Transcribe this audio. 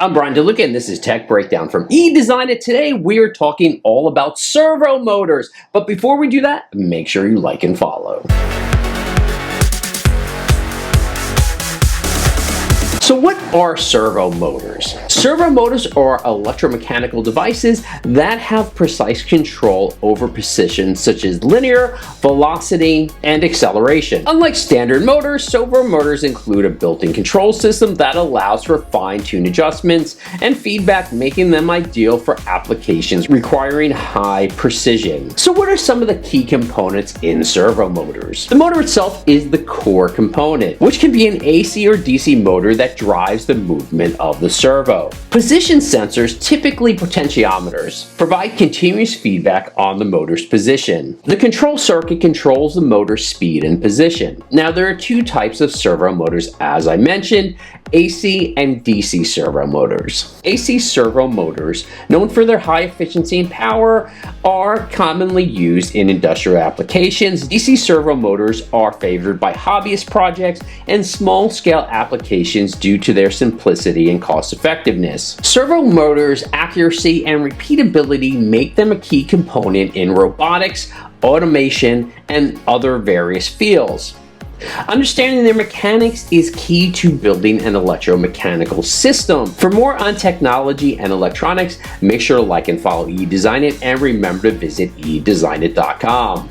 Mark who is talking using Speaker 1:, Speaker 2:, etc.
Speaker 1: I'm Brian DeLuca, and this is Tech Breakdown from eDesign It. Today, we're talking all about servo motors. But before we do that, make sure you like and follow. So what are servo motors? Servo motors are electromechanical devices that have precise control over position such as linear, velocity, and acceleration. Unlike standard motors, servo motors include a built-in control system that allows for fine-tuned adjustments and feedback, making them ideal for applications requiring high precision. So what are some of the key components in servo motors? The motor itself is the core component, which can be an AC or DC motor that drives the movement of the servo. Position sensors, typically potentiometers, provide continuous feedback on the motor's position. The control circuit controls the motor's speed and position. Now, there are two types of servo motors, as I mentioned: AC and DC servo motors. AC servo motors, known for their high efficiency and power, are commonly used in industrial applications. DC servo motors are favored by hobbyist projects and small-scale applications due to their simplicity and cost effectiveness. Servo motors' accuracy and repeatability make them a key component in robotics, automation, and other various fields. Understanding their mechanics is key to building an electromechanical system. For more on technology and electronics, make sure to like and follow eDesign It, and remember to visit edesignit.com.